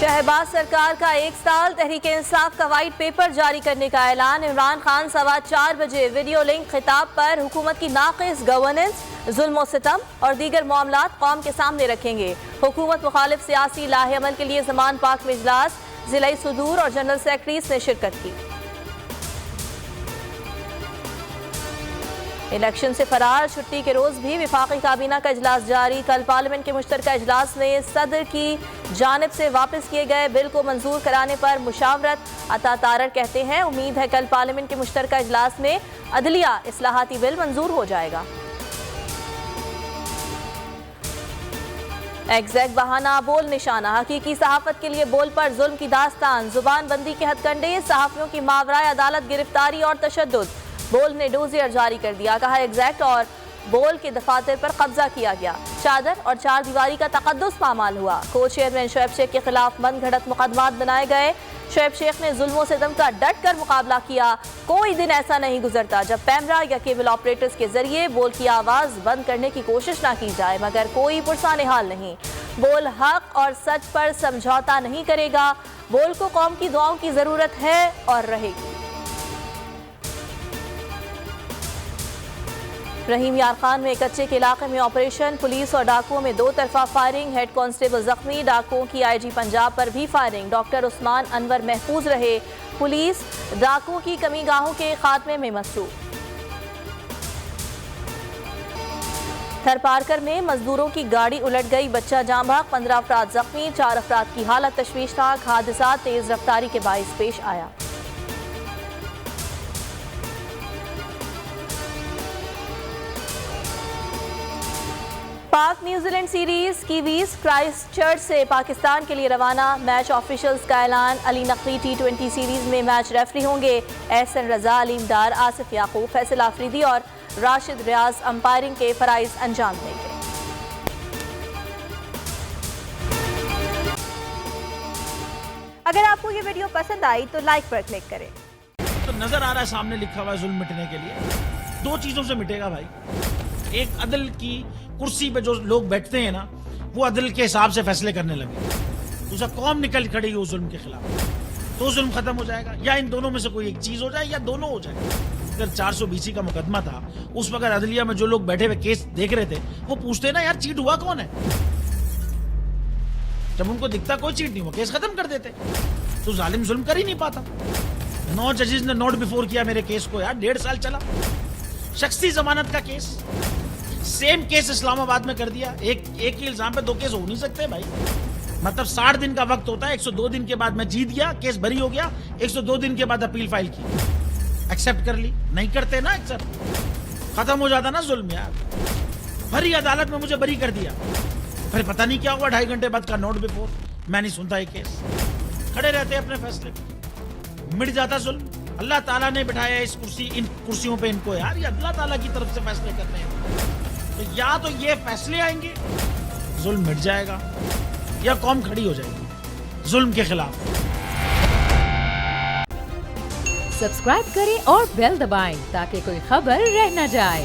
शहबाज सरकार का 1 साल तहरीक इंसाफ का वाइट पेपर जारी करने का ऐलान। इमरान खान 4:15 बजे वीडियो लिंक खिताब पर हुकूमत की नाक़िस गवर्नेंस, जुल्म और सितम और दीगर मामलात कौम के सामने रखेंगे। हुकूमत मुखालिफ सियासी लाहे अमल के लिए ज़मान पाक में इजलास, ज़िलाई सदूर और जनरल सेक्रेटरीज ने शिरकत की। इलेक्शन से फरार छुट्टी के रोज भी विफाकी काबीना का इजलास जारी। कल पार्लियामेंट के मुश्तरका इजलास में सदर की जानिब से वापस किए गए बिल को मंजूर कराने पर मुशावरत। अता तारर कहते हैं उम्मीद है कल पार्लियामेंट के मुश्तरका इजलास में अदलिया इस्लाहाती बिल मंजूर हो जाएगा। एग्जैक्ट बहाना बोल निशाना, हकीकी सहाफत के लिए बोल पर जुल्म की दास्तान, जुबान बंदी के हथकंडे, सहाफियों की मावराए अदालत गिरफ्तारी और तशद्दुद। बोल ने डोजियर जारी कर दिया, कहा एग्जैक्ट और बोल के दफातर पर कब्जा किया गया। चादर और चार दीवारी का तकद्दुस पामाल हुआ। को चेयरमैन शोएब शेख के खिलाफ मन घड़त मुकदमात बनाए गए। शोएब शेख ने जुल्मों सितम का डट कर मुकाबला किया। कोई दिन ऐसा नहीं गुजरता जब पैमरा या केबल ऑपरेटर्स के जरिए बोल की आवाज बंद करने की कोशिश ना की जाए, मगर कोई पुरसाने हाल नहीं। बोल हक और सच पर समझौता नहीं करेगा। बोल को कौम की दुआओं की जरूरत है और रहेगी। रहीम यार खान में कच्चे के इलाके में ऑपरेशन, पुलिस और डाकुओं में 2 तरफा फायरिंग, हेड कांस्टेबल जख्मी, डाकुओं की आईजी पंजाब पर भी फायरिंग। डॉक्टर उस्मान अनवर महफूज रहे। पुलिस डाकुओं की कमीगाहों के खात्मे में मसरूफ। थरपारकर में मजदूरों की गाड़ी उलट गई, बच्चा जाँ बहक, 15 अफराद जख्मी, 4 अफराद की हालत तशवीशनाक। हादसा तेज रफ्तारी के बाइस पेश आया। पाक न्यूजीलैंड सीरीज कीवीज क्राइस्टचर्च से पाकिस्तान के लिए रवाना। मैच ऑफिशियल्स का ऐलान। अली नकवी T20 सीरीज में मैच रेफरी होंगे। एहसन रजा, अलीम डार, आसिफ याकूब, फैसल आफरीदी और राशिद रियाज अंपायरिंग के फराइज अंजाम देंगे। अगर आपको ये वीडियो पसंद आई तो लाइक पर क्लिक करें। तो नजर आ रहा है सामने लिखा हुआ है जुल्म मिटने के लिए 2 चीजों से मिटेगा भाई। एक, अदल की कुर्सी पे जो लोग बैठते हैं ना, वो अदल के हिसाब से फैसले करने लगे। दूसरा, कौम निकल खड़ी हो जुल्म के खिलाफ, तो जुल्म खत्म हो जाएगा। या इन दोनों में से कोई एक चीज हो जाए या दोनों हो जाए। अगर 420 का मुकदमा था, उस वक्त अदलिया में जो लोग बैठे हुए केस देख रहे थे, वो पूछते ना यार चीट हुआ कौन है। जब उनको दिखता कोई चीट नहीं हुआ, केस खत्म कर देते। तो जालिम जुल्म कर ही नहीं पाता। 9 जजेस ने नोट बिफोर किया मेरे केस को यार, 1.5 साल चला। शख्सी जमानत का केस, सेम केस इस्लामाबाद में कर दिया। एक ही इल्जाम पे 2 केस हो नहीं सकते भाई। मतलब 60 दिन का वक्त होता है। 102 दिन के बाद मैं जीत गया, केस बरी हो गया। 102 दिन के बाद अपील फाइल की, एक्सेप्ट कर ली। नहीं करते ना एक्सेप्ट, खत्म हो जाता ना जुल्म यार। भरी अदालत में मुझे बरी कर दिया, फिर पता नहीं क्या हुआ 2.5 घंटे बाद का नोट बिफोर। मैं नहीं सुनता ये केस, खड़े रहते अपने फैसले पे, मिट जाता जुल्म। अल्लाह ताला ने बिठाया इन कुर्सियों पे इनको यार, ये अल्लाह ताला की तरफ से फैसले करने हैं। तो या तो ये फैसले आएंगे, जुल्म मिट जाएगा, या कौम खड़ी हो जाएगी जुल्म के खिलाफ। सब्सक्राइब करें और बेल दबाएं ताकि कोई खबर रह न जाए।